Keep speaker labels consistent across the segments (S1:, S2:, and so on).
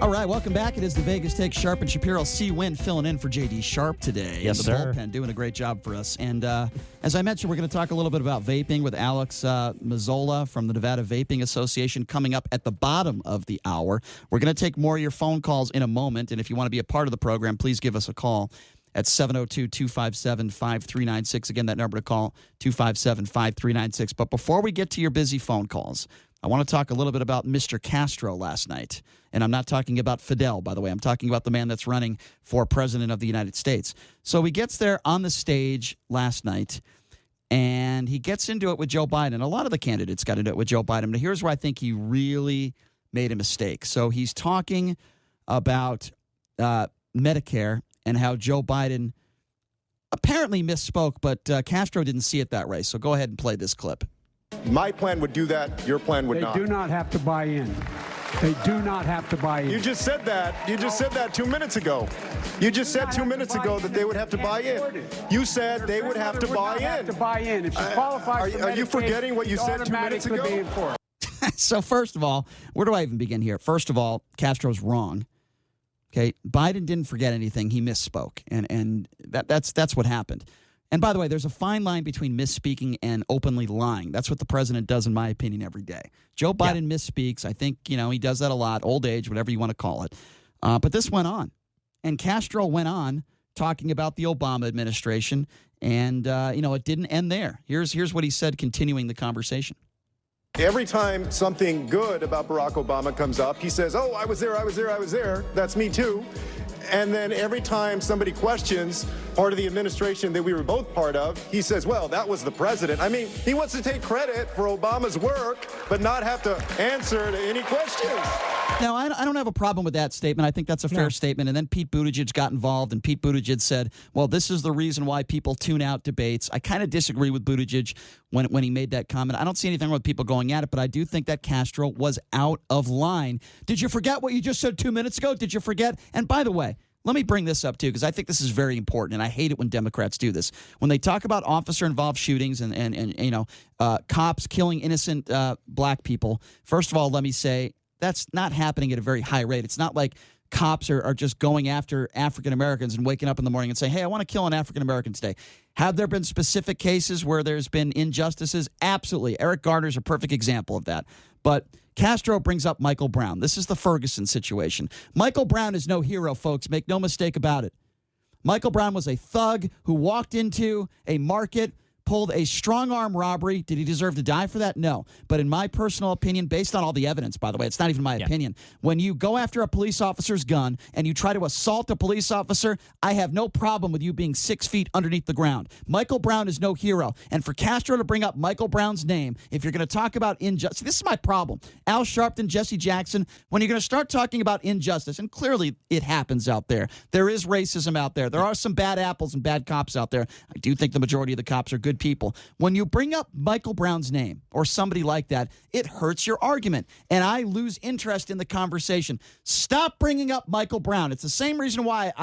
S1: All right, welcome back. It is the Vegas Take. Sharp and Shapiro. C. Wynn filling in for J.D. Sharp today.
S2: Yes,
S1: the
S2: sir.
S1: bullpen doing a great job for us. And as I mentioned, we're going to talk a little bit about vaping with Alex Mazzola from the Nevada Vaping Association coming up at the bottom of the hour. We're going to take more of your phone calls in a moment. And if you want to be a part of the program, please give us a call at 702-257-5396. Again, that number to call, 257-5396. But before we get to your busy phone calls, I want to talk a little bit about Mr. Castro last night. And I'm not talking about Fidel, by the way. I'm talking about the man that's running for president of the United States. So he gets there on the stage last night, and he gets into it with Joe Biden. A lot of the candidates got into it with Joe Biden. But here's where I think he really made a mistake. So he's talking about Medicare and how Joe Biden apparently misspoke, but Castro didn't see it that way. So go ahead and play this clip.
S3: My plan would do that. Your plan would not.
S4: They do not have to buy in. They do not have to buy in.
S3: You just said that. You just said that 2 minutes ago. You just said 2 minutes ago that they would have to buy in. You said they would have to buy in.
S4: Have to buy in. If she qualifies for Medicaid,
S3: are you forgetting what you said 2 minutes ago?
S4: Be in for it.
S1: So first of all, where do I even begin here? First of all, Castro's wrong. Okay, Biden didn't forget anything. He misspoke, and that's what happened. And by the way, there's a fine line between misspeaking and openly lying. That's what the president does, in my opinion, every day. Joe Biden misspeaks. I think, he does that a lot, old age, whatever you want to call it. But this went on. And Castro went on talking about the Obama administration. And, it didn't end there. Here's what he said, continuing the conversation.
S3: Every time something good about Barack Obama comes up, he says, oh, I was there. That's me too. And then every time somebody questions part of the administration that we were both part of, he says, well, that was the president. I mean, he wants to take credit for Obama's work, but not have to answer to any questions.
S1: Now, I don't have a problem with that statement. I think that's a fair statement. And then Pete Buttigieg got involved, and Pete Buttigieg said, well, this is the reason why people tune out debates. I kind of disagree with Buttigieg when he made that comment. I don't see anything wrong with people going at it, but I do think that Castro was out of line. Did you forget what you just said 2 minutes ago? Did you forget? And by the way, let me bring this up, too, because I think this is very important, and I hate it when Democrats do this. When they talk about officer-involved shootings and cops killing innocent black people, first of all, let me say that's not happening at a very high rate. It's not like cops are just going after African-Americans and waking up in the morning and saying, hey, I want to kill an African-American today. Have there been specific cases where there's been injustices? Absolutely. Eric Garner's a perfect example of that. But Castro brings up Michael Brown. This is the Ferguson situation. Michael Brown is no hero, folks. Make no mistake about it. Michael Brown was a thug who walked into a market, pulled a strong-arm robbery. Did he deserve to die for that? No. But in my personal opinion, based on all the evidence, by the way, it's not even my opinion, when you go after a police officer's gun and you try to assault a police officer, I have no problem with you being 6 feet underneath the ground. Michael Brown is no hero. And for Castro to bring up Michael Brown's name, if you're going to talk about injustice, this is my problem. Al Sharpton, Jesse Jackson, when you're going to start talking about injustice, and clearly it happens out there. There is racism out there. There are some bad apples and bad cops out there. I do think the majority of the cops are good people. When you bring up Michael Brown's name or somebody like that, it hurts your argument, and I lose interest in the conversation. Stop bringing up Michael Brown. It's the same reason why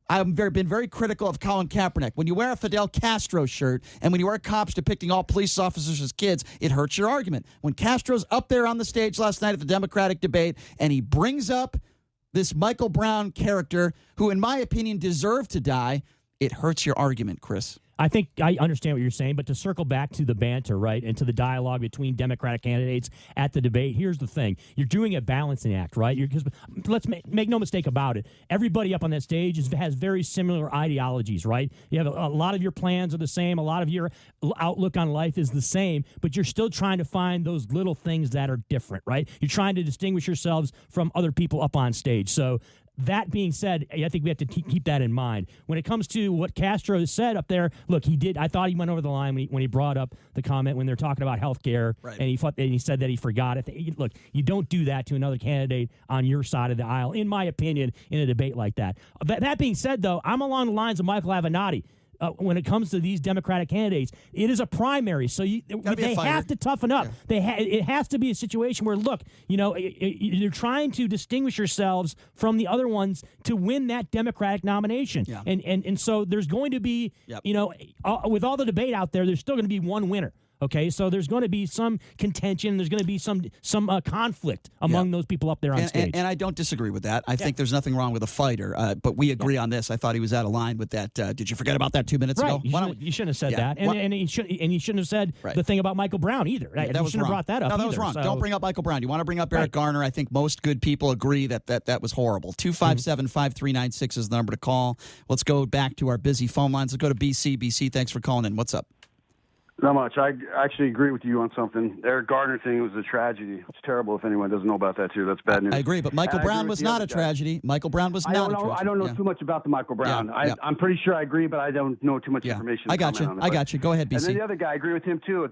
S1: I've been very critical of Colin Kaepernick. When you wear a Fidel Castro shirt and when you wear cops depicting all police officers as kids, it hurts your argument. When Castro's up there on the stage last night at the Democratic debate and he brings up this Michael Brown character who, in my opinion, deserved to die, it hurts your argument, Chris.
S2: I think I understand what you're saying, but to circle back to the banter, right, and to the dialogue between Democratic candidates at the debate, here's the thing. You're doing a balancing act, right? Because let's make no mistake about it. Everybody up on that stage has very similar ideologies, right? You have a lot of your plans are the same. A lot of your outlook on life is the same, but you're still trying to find those little things that are different, right? You're trying to distinguish yourselves from other people up on stage. So that being said, I think we have to keep that in mind. When it comes to what Castro said up there, look, I thought he went over the line when he brought up the comment when they're talking about health care, right, and he said that he forgot it. Look, you don't do that to another candidate on your side of the aisle, in my opinion, in a debate like that. That being said, though, I'm along the lines of Michael Avenatti. When it comes to these Democratic candidates, it is a primary, so they have to toughen up. Yeah. It has to be a situation where, look, you're trying to distinguish yourselves from the other ones to win that Democratic nomination. Yeah. And so there's going to be, with all the debate out there, there's still going to be one winner. Okay, so there's going to be some contention. There's going to be some conflict among those people up there on stage.
S1: And I don't disagree with that. I think there's nothing wrong with a fighter, but we agree on this. I thought he was out of line with that. Did you forget about that 2 minutes ago?
S2: You shouldn't have said that, and you shouldn't have said the thing about Michael Brown either. Right?
S1: That
S2: you
S1: was
S2: shouldn't
S1: wrong.
S2: have brought that up.
S1: No, that was wrong. Don't bring up Michael Brown. You want to bring up Eric Garner? I think most good people agree that was horrible. 257-5396 is the number to call. Let's go back to our busy phone lines. Let's go to BC. BC, thanks for calling in. What's up?
S5: Not much. I actually agree with you on something. The Eric Gardner thing was a tragedy. It's terrible if anyone doesn't know about that, too. That's bad news.
S1: I agree, but Michael Brown was not a tragedy. Michael Brown was not a tragedy.
S5: I don't know too much about the Michael Brown. I'm pretty sure I agree, but I don't know too much information.
S1: I got you. Go ahead, BC.
S5: And then the other guy, I agree with him, too.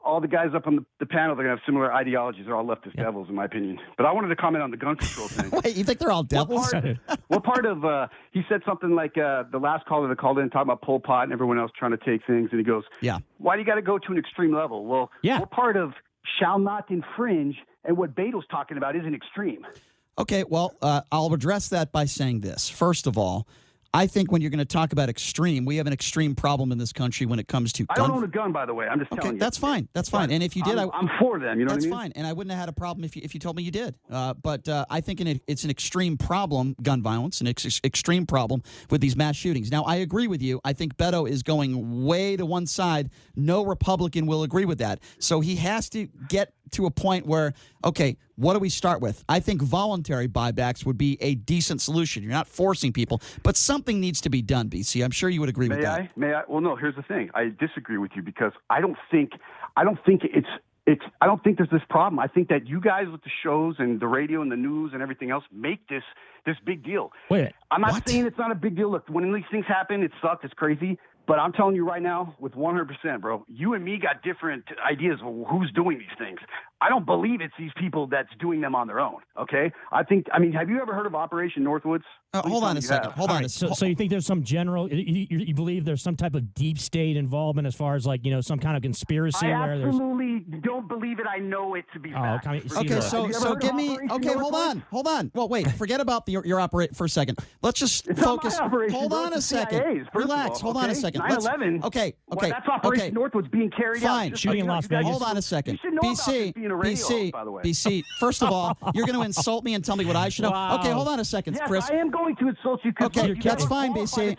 S5: All the guys up on the panel, they're going to have similar ideologies. They're all leftist devils, in my opinion. But I wanted to comment on the gun control thing.
S1: Wait, you think they're all devils?
S5: What part of he said something like the last caller that called in talking about Pol Pot and everyone else trying to take things, and he goes, why do you got to go to an extreme level? Well, what part of shall not infringe and what Beto's talking about isn't extreme?
S1: Okay, well, I'll address that by saying this. First of all, I think when you're going to talk about extreme, we have an extreme problem in this country when it comes to
S5: I don't own a gun, by the way. I'm just telling you.
S1: That's fine. That's fine. And if you did,
S5: I'm for them. You know what I mean?
S1: That's fine. And I wouldn't have had a problem if you told me you did. But I think it's an extreme problem, gun violence, an extreme problem with these mass shootings. Now, I agree with you. I think Beto is going way to one side. No Republican will agree with that. So he has to get to a point where, okay, what do we start with? I think voluntary buybacks would be a decent solution. You're not forcing people, but something needs to be done, BC. I'm sure you would agree with that.
S5: May I? Well, no, here's the thing. I disagree with you because I don't think I don't think there's this problem. I think that you guys with the shows and the radio and the news and everything else make this big deal.
S2: Wait,
S5: I'm not saying it's not a big deal. Look, when these things happen, it sucks. It's crazy. But I'm telling you right now, with 100%, bro, you and me got different ideas of who's doing these things. I don't believe it's these people that's doing them on their own, okay? Have you ever heard of Operation Northwoods?
S1: Hold on a second.
S2: So you think there's some general, you believe there's some type of deep state involvement as far as some kind of conspiracy?
S5: I absolutely don't believe it. I know it to be fact.
S1: Okay, so give me, hold on. Well, wait, forget about your operate for a second. Let's just focus.
S5: Hold
S1: on a second. Relax. Hold on a second.
S5: 9/11.
S1: Okay.
S5: That's Operation Northwoods being carried out.
S2: Fine. Shooting in Las Vegas.
S1: Hold on a second.
S5: You should know about this being a radio host, by the way.
S1: BC, first of all, you're going to insult me and tell me what I should know.
S2: Wow.
S1: Okay, hold on a second,
S5: Yes,
S1: Chris.
S5: I am going to insult you.
S1: Okay, that's fine, BC.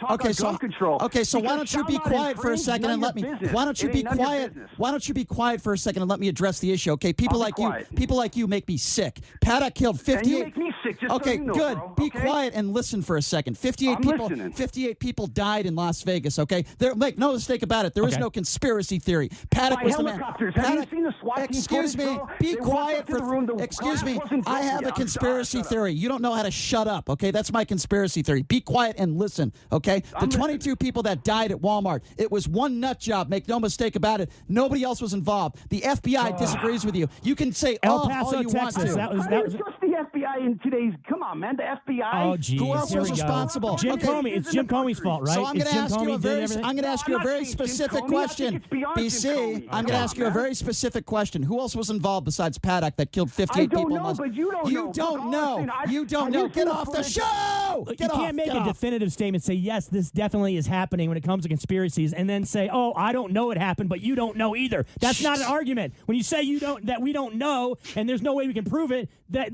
S1: So why don't you be quiet for a second and let me? Why don't you be quiet? Why don't you be quiet for a second and let me address the issue? Okay, people like you make me sick. Paddock killed 58.
S5: And you make me sick. Just
S1: Okay,
S5: so you know,
S1: good.
S5: bro,
S1: Be
S5: okay?
S1: quiet and listen for a second. 58
S5: I'm
S1: people.
S5: listening.
S1: 58 people died in Las Vegas. Okay, make no mistake about it. There is no conspiracy theory. Paddock
S5: By
S1: was the man.
S5: helicopters. Have you seen the SWAT team
S1: Excuse
S5: footage,
S1: me.
S5: bro?
S1: Be
S5: They walked
S1: quiet
S5: up to the room, the
S1: Excuse
S5: glass
S1: me.
S5: wasn't
S1: I have
S5: broken.
S1: a conspiracy
S5: Shut up.
S1: theory. You don't know how to shut up. Okay, that's my conspiracy theory. Be quiet and listen. Okay, the 22 people that died at Walmart. It was one nut job. Make no mistake about it. Nobody else was involved. The FBI disagrees with you. You can say
S2: El
S1: all
S2: Paso,
S1: you want
S2: Texas.
S1: to.
S2: That was
S5: I didn't trust the FBI in today's. Come on, man. The FBI.
S2: Oh, geez.
S1: Who else
S2: Here
S1: was
S2: we go.
S1: responsible?
S2: Jim
S1: Okay.
S2: Comey. It's Jim Comey's fault, right?
S1: So I'm going
S2: It's
S1: to
S2: Jim
S1: ask you
S2: Comey
S1: a
S2: did
S1: very.
S2: everything?
S1: I'm going to ask you a
S5: I'm not
S1: very
S5: saying Jim
S1: specific
S5: Comey. I
S1: question.
S5: think it's beyond Jim
S1: BC,
S5: Comey.
S1: I'm
S5: Come
S1: going to
S5: on,
S1: ask you a
S5: man.
S1: very specific question. Who else was involved besides Paddock that killed 58
S5: I don't
S1: people?
S5: know, but you don't know.
S1: You don't know.
S5: Listen,
S1: You don't
S5: have
S1: know.
S5: you
S1: Get
S5: seen the
S1: off the
S5: footage?
S1: show.
S2: You
S1: Get off.
S2: can't make
S1: Get
S2: a
S1: off.
S2: definitive statement, say, yes, this definitely is happening when it comes to conspiracies, and then say, oh, I don't know it happened, but you don't know either. That's not an argument. When you say that we don't know, and there's no way we can prove it, but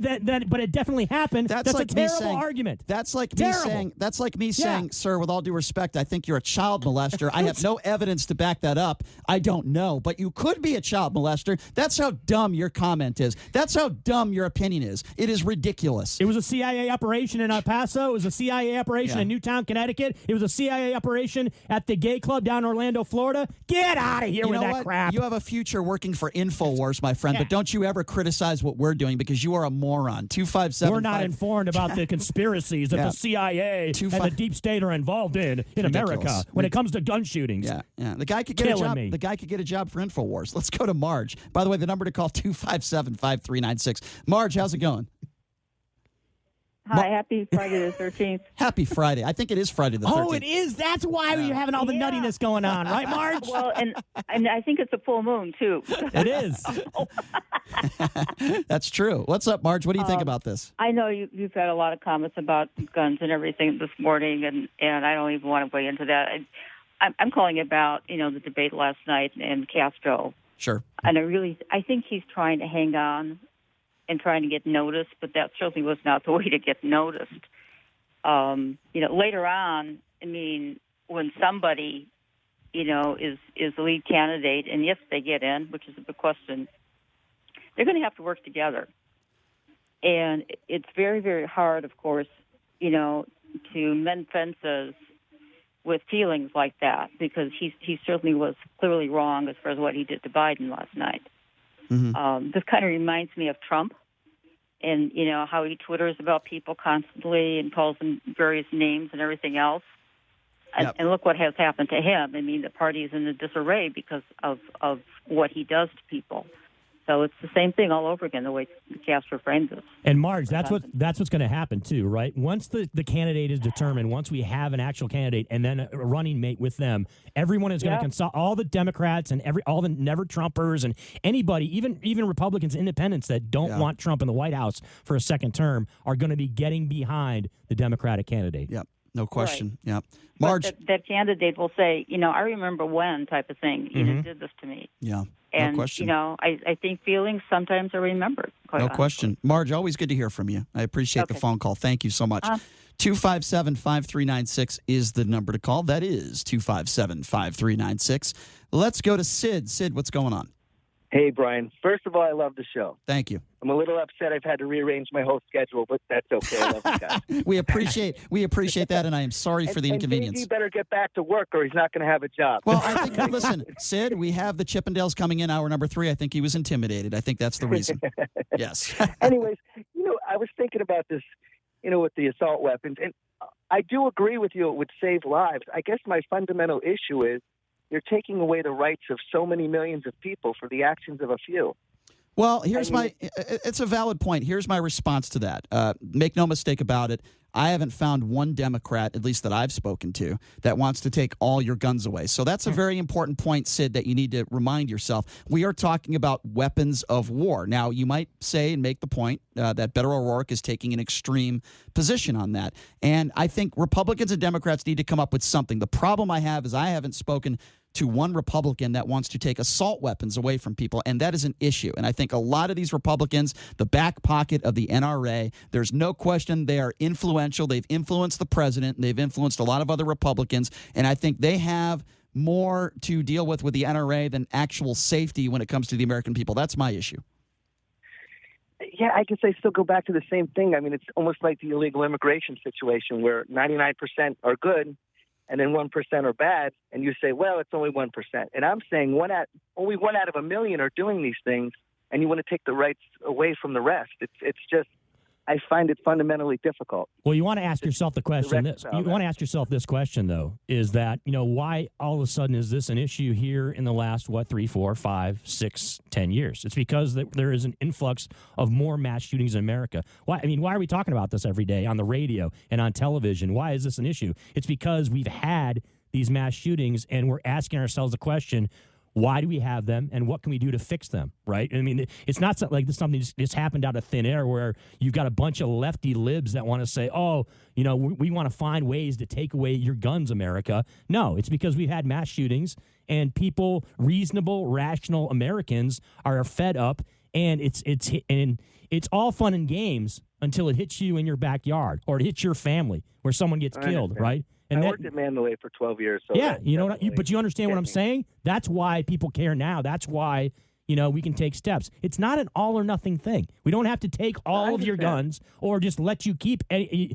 S2: it definitely happened, that's
S1: like
S2: a
S1: me
S2: terrible
S1: saying,
S2: argument.
S1: That's like
S2: Terrible.
S1: me saying, sir, with all due respect, I think you're a child molester. I have no evidence to back that up. I don't know, but you could be a child molester. That's how dumb your comment is. That's how dumb your opinion is. It is ridiculous.
S2: It was a CIA operation in El Paso. It was a CIA operation in Newtown, Connecticut. It was a CIA operation at the gay club down in Orlando, Florida. Get out of here
S1: You
S2: with
S1: know
S2: that
S1: what?
S2: crap.
S1: You have a future working for InfoWars, my friend, but don't you ever criticize what we're doing because you are a moron. 257.
S2: We're not informed about the conspiracies that the CIA and the deep state are involved in America when it comes to gun shootings.
S1: Yeah. The guy could get a
S2: Killing
S1: job.
S2: me.
S1: The guy could get a job for InfoWars. Let's go to Marge. By the way, the number to call 257-5396. Marge, how's it going?
S6: Hi, happy Friday the 13th.
S1: Happy Friday. I think it is Friday the 13th.
S2: Oh, it is. That's why you're having all the nuttiness going on, right, Marge?
S6: Well, and I think it's a full moon, too.
S2: It is.
S1: That's true. What's up, Marge? What do you think about this?
S6: I know you've had a lot of comments about guns and everything this morning, and I don't even want to weigh into that. I'm calling about, the debate last night and Castro.
S1: Sure.
S6: And I think he's trying to hang on and trying to get noticed, but that certainly was not the way to get noticed. Later on, when somebody, is the lead candidate, and yes, they get in, which is a big question, they're going to have to work together. And it's very, very hard, of course, to mend fences with feelings like that, because he certainly was clearly wrong as far as what he did to Biden last night.
S1: Mm-hmm.
S6: This kind of reminds me of Trump and, how he Twitters about people constantly and calls them various names and everything else. And,
S1: Yep.
S6: and look what has happened to him. The party is in a disarray because of what he does to people. So it's the same thing all over again, the way Castro frames it.
S2: And Marge, that's what's going to happen too, right? Once the candidate is determined, once we have an actual candidate and then a running mate with them, everyone is going to consult, all the Democrats and all the never Trumpers and anybody, even Republicans, independents that don't want Trump in the White House for a second term are going to be getting behind the Democratic candidate.
S1: Yep. No question.
S6: Right.
S1: Yep. Marge.
S6: That candidate will say, I remember when type of thing. You did this to me.
S1: Yeah.
S6: And,
S1: no question.
S6: I think feelings sometimes are remembered.
S1: No
S6: honestly.
S1: question. Marge, always good to hear from you. I appreciate the phone call. Thank you so much. 257-5396 is the number to call. That is 257-5396. Let's go to Sid. Sid, what's going on?
S7: Hey, Brian. First of all, I love the show.
S1: Thank you.
S7: I'm a little upset I've had to rearrange my whole schedule, but that's okay. I love you guys.
S1: we appreciate that, and I am sorry for the inconvenience.
S7: And he better get back to work or he's not going to have a job.
S1: Well, I think, listen, Sid, we have the Chippendales coming in hour number 3. I think he was intimidated. I think that's the reason. Yes.
S7: Anyways, I was thinking about this, with the assault weapons, and I do agree with you it would save lives. I guess my fundamental issue is you're taking away the rights of so many millions of people for the actions of a few.
S1: Well, it's a valid point. Here's my response to that. Make no mistake about it. I haven't found one Democrat, at least that I've spoken to, that wants to take all your guns away. So that's a very important point, Sid, that you need to remind yourself. We are talking about weapons of war. Now, you might say and make the point that Beto O'Rourke is taking an extreme position on that. And I think Republicans and Democrats need to come up with something. The problem I have is I haven't spoken to one Republican that wants to take assault weapons away from people, and that is an issue. And I think a lot of these Republicans, the back pocket of the NRA, there's no question they are influential. They've influenced the president, and they've influenced a lot of other Republicans, and I think they have more to deal with the NRA than actual safety when it comes to the American people. That's my issue.
S7: Yeah, I guess I still go back to the same thing. It's almost like the illegal immigration situation where 99% are good, and then 1% are bad, and you say, well, it's only 1%. And I'm saying only 1 out of a million are doing these things, and you want to take the rights away from the rest. It's just, I find it fundamentally difficult.
S2: Well, you want to ask yourself the question. You want to ask yourself this question, though, is that, why all of a sudden is this an issue here in the last, 3, 4, 5, 6, 10 years? It's because there is an influx of more mass shootings in America. Why are we talking about this every day on the radio and on television? Why is this an issue? It's because we've had these mass shootings, and we're asking ourselves the question, why do we have them, and what can we do to fix them, right? It's not like this something just happened out of thin air where you've got a bunch of lefty libs that want to say, we want to find ways to take away your guns, America. No, it's because we've had mass shootings, and people, reasonable, rational Americans are fed up, and it's all fun and games until it hits you in your backyard or it hits your family where someone gets killed, right?
S7: And I worked at Mandalay for 12 years. So
S2: yeah, but you understand what I'm saying? That's why people care now. That's why, we can take steps. It's not an all or nothing thing. We don't have to take all of your guns or just let you keep any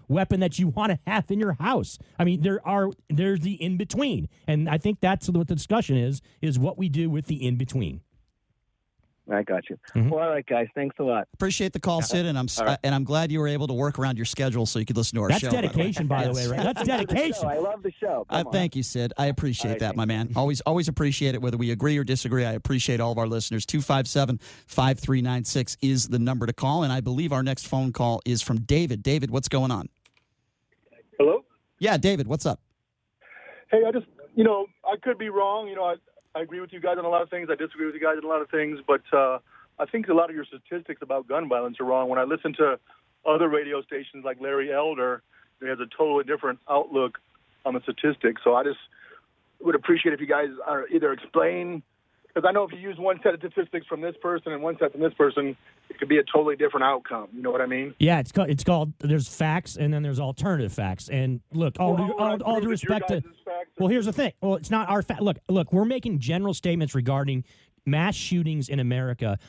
S2: weapon that you want to have in your house. There's the in between. And I think that's what the discussion is what we do with the in between.
S7: I got you. Mm-hmm. Well, all right, guys. Thanks a lot.
S1: Appreciate the call, Sid, and I'm glad you were able to work around your schedule so you could listen to our show.
S2: That's dedication, by the way, right? That's dedication.
S7: I love the show.
S1: Thank you, Sid. I appreciate that, my man. Always appreciate it, whether we agree or disagree. I appreciate all of our listeners. 257-5396 is the number to call, and I believe our next phone call is from David. David, what's going on?
S8: Hello?
S1: Yeah, David, what's up?
S8: Hey, I just, I could be wrong. I agree with you guys on a lot of things. I disagree with you guys on a lot of things. But I think a lot of your statistics about gun violence are wrong. When I listen to other radio stations like Larry Elder, who has a totally different outlook on the statistics. So I just would appreciate if you guys are either explain, because I know if you use one set of statistics from this person and one set from this person, it could be a totally different outcome. You know what I mean?
S2: Yeah, it's called. There's facts, and then there's alternative facts. And look, all due respect to. Well, here's the thing. Well, it's not our fact. Look, we're making general statements regarding mass shootings in America.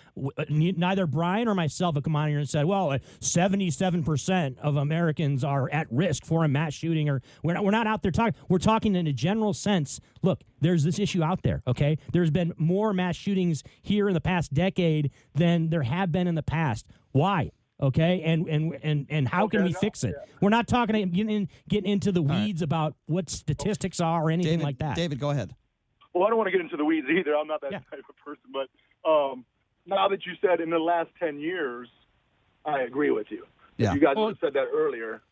S2: Neither Brian or myself have come on here and said, well, 77% of Americans are at risk for a mass shooting, or we're not out there talking. We're talking in a general sense. Look, there's this issue out there, okay? There's been more mass shootings here in the past decade than there have been in the past. Why? Okay, and how can we fix it? Yeah. We're not talking getting into the weeds about what statistics are or anything like that.
S1: David, go ahead.
S8: Well, I don't want to get into the weeds either. I'm not that type of person. But now that you said in the last 10 years, I agree with you.
S1: Yeah.
S8: You guys said that earlier.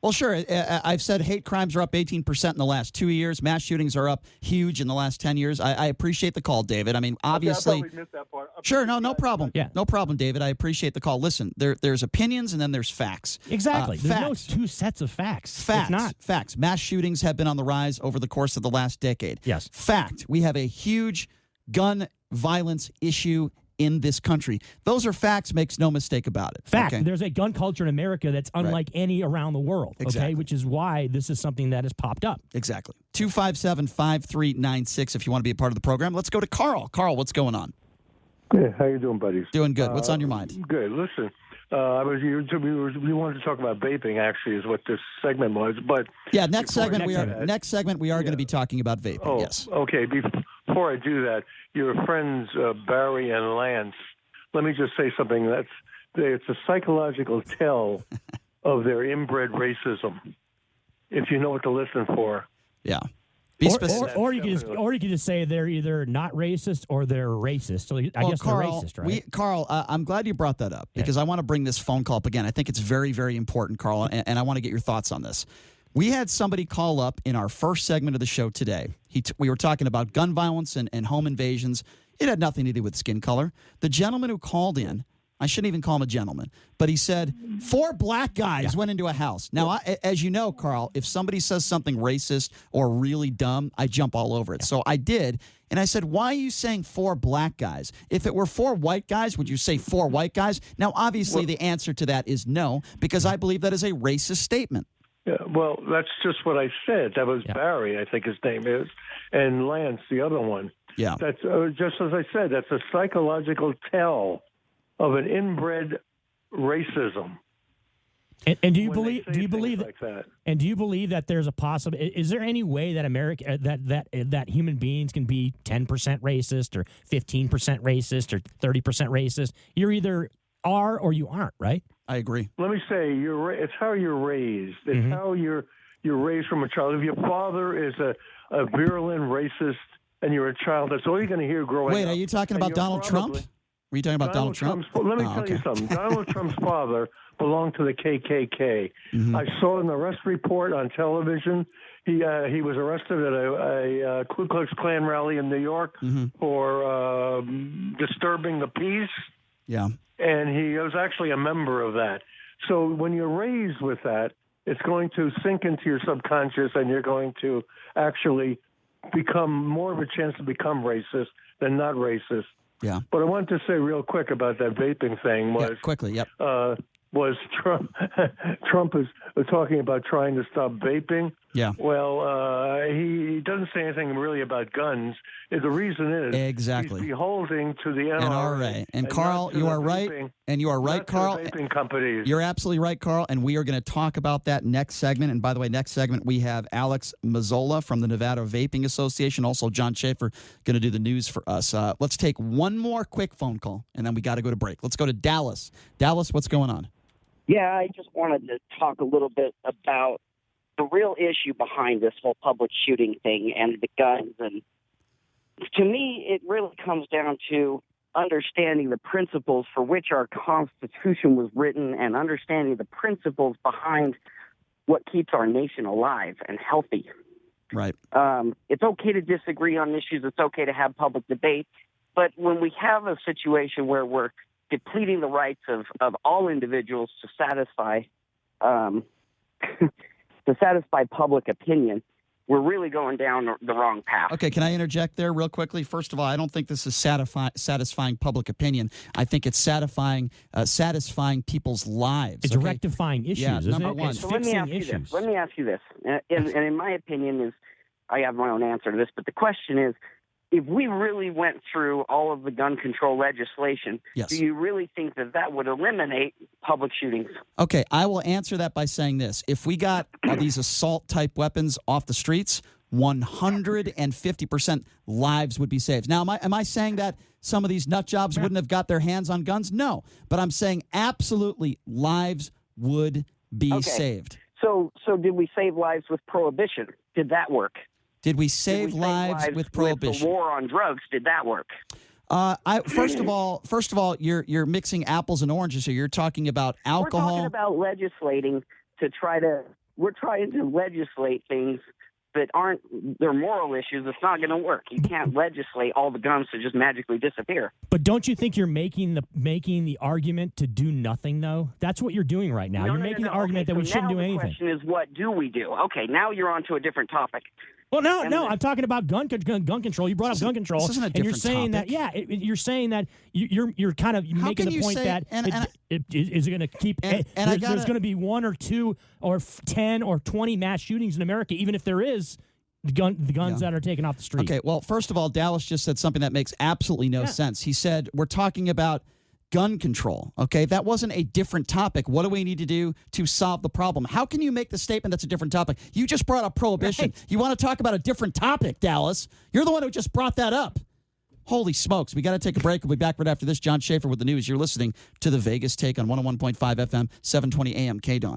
S1: Well, sure. I've said hate crimes are up 18% in the last 2 years. Mass shootings are up huge in the last 10 years. I appreciate the call, David. I mean, obviously.
S8: I probably missed that part.
S1: Sure, no problem.
S2: Yeah.
S1: No problem, David. I appreciate the call. Listen, there's opinions and then there's facts.
S2: Exactly. There's
S1: facts.
S2: no two sets of facts.
S1: Facts.
S2: It's not.
S1: Facts. Mass shootings have been on the rise over the course of the last decade.
S2: Yes.
S1: Fact. We have a huge gun violence issue in this country. Those are facts, makes no mistake about it.
S2: Fact.
S1: Okay?
S2: There's a gun culture in America that's unlike any around the world,
S1: Exactly.
S2: okay? Which is why this is something that has popped up.
S1: Exactly. 257-5396 if you want to be a part of the program. Let's go to Carl. Carl, what's going on?
S9: Hey, how you doing, buddies?
S1: Doing good. What's on your mind?
S9: Good. Listen, we wanted to talk about vaping. Actually, is what this segment was. But
S1: yeah, next segment we are going to be talking about vaping.
S9: Oh,
S1: yes.
S9: Okay. Before I do that, your friends Barry and Lance. Let me just say something. It's a psychological tell of their inbred racism. If you know what to listen for.
S1: Yeah. Be specific.
S2: Or you could just say they're either not racist or they're racist. So I guess
S1: Carl,
S2: they're racist, right?
S1: Carl, I'm glad you brought that up because I want to bring this phone call up again. I think it's very, very important, Carl, and I want to get your thoughts on this. We had somebody call up in our first segment of the show today. We were talking about gun violence and home invasions. It had nothing to do with skin color. The gentleman who called in, I shouldn't even call him a gentleman, but he said 4 black guys went into a house. Now, as you know, Carl, if somebody says something racist or really dumb, I jump all over it. So I did, and I said, why are you saying 4 black guys? If it were 4 white guys, would you say 4 white guys? Now, obviously, the answer to that is no, because I believe that is a racist statement.
S9: Yeah, well, that's just what I said. That was Barry, I think his name is, and Lance, the other one.
S1: Yeah.
S9: That's just as I said. That's a psychological tell of an inbred racism.
S2: And do you believe
S9: like that?
S2: And do you believe that there's a possible? Is there any way that America that human beings can be 10% racist or 15% racist or 30% racist? You're either are or you aren't, right?
S1: I agree.
S9: Let me say, it's how you're raised. It's how you're raised from a child. If your father is a virulent racist and you're a child, that's all you're going to hear growing up.
S1: Wait, are you talking about Donald Trump? Were you talking about Donald Trump?
S9: Let me tell you something. Donald Trump's father belonged to the KKK. I saw an arrest report on television. He was arrested at a Ku Klux Klan rally in New York for disturbing the peace.
S1: Yeah.
S9: And he was actually a member of that. So when you're raised with that, it's going to sink into your subconscious, and you're going to actually become more of a chance to become racist than not racist.
S1: Yeah.
S9: But I wanted to say real quick about that vaping thing was Trump is talking about trying to stop vaping.
S1: Yeah.
S9: Well, he doesn't say anything really about guns. The reason is
S1: exactly
S9: he's beholden to the NRA.
S1: And Carl, you are right. And you are right, Carl.
S9: Vaping companies.
S1: You're absolutely right, Carl. And we are going to talk about that next segment. And by the way, next segment we have Alex Mazzola from the Nevada Vaping Association. Also, John Schaefer going to do the news for us. Let's take one more quick phone call, and then we got to go to break. Let's go to Dallas. Dallas, what's going on?
S10: Yeah, I just wanted to talk a little bit about the real issue behind this whole public shooting thing and the guns. And to me, it really comes down to understanding the principles for which our Constitution was written and understanding the principles behind what keeps our nation alive and healthy.
S1: Right.
S10: It's okay to disagree on issues. It's okay to have public debate. But when we have a situation where we're depleting the rights of all individuals to satisfy public opinion, we're really going down the wrong path.
S1: Okay, can I interject there real quickly? First of all, I don't think this is satisfying public opinion. I think it's satisfying people's lives.
S2: It's rectifying issues, isn't
S1: number
S2: it?
S1: one.
S2: It's
S10: So let me
S2: fixing
S10: ask you
S2: issues.
S10: this. Let me ask you this. And in my opinion is, I have my own answer to this, but the question is, if we really went through all of the gun control legislation,
S1: Yes.
S10: do you really think that would eliminate public shootings?
S1: Okay, I will answer that by saying this. If we got these assault-type weapons off the streets, 150% lives would be saved. Now, am I saying that some of these nut jobs wouldn't have got their hands on guns? No, but I'm saying absolutely lives would be saved.
S10: So did we save lives with prohibition? Did that work?
S1: Did we
S10: Did
S1: save
S10: we
S1: lives with prohibition?
S10: the war on drugs, did that work?
S1: First of all, you're mixing apples and oranges here. You're talking about alcohol.
S10: We're talking about legislating we're trying to legislate things that they're moral issues. It's not going to work. You can't legislate all the guns to just magically disappear.
S2: But don't you think you're making the argument to do nothing, though? That's what you're doing right now. You're making the argument that we shouldn't do anything.
S10: The question is, what do we do? Okay, now you're on to a different topic.
S2: Well, no, I'm talking about gun control. You brought up gun control,
S1: this isn't a
S2: and you're
S1: different
S2: saying
S1: topic.
S2: you're saying that you're kind of making
S1: can
S2: the
S1: you
S2: point
S1: say-
S2: that is it going to keep? There's going to be 1 or 2 or 10 or 20 mass shootings in America, even if there is the guns that are taken off the street.
S1: Okay, well, first of all, Dallas just said something that makes absolutely no sense. He said, we're talking about gun control, okay? That wasn't a different topic. What do we need to do to solve the problem? How can you make the statement that's a different topic? You just brought up prohibition.
S2: Right.
S1: You want to talk about a different topic, Dallas. You're the one who just brought that up. Holy smokes. We got to take a break. We'll be back right after this. John Schaefer with the news. You're listening to the Vegas Take on 101.5 FM, 720 AM, KDAWN.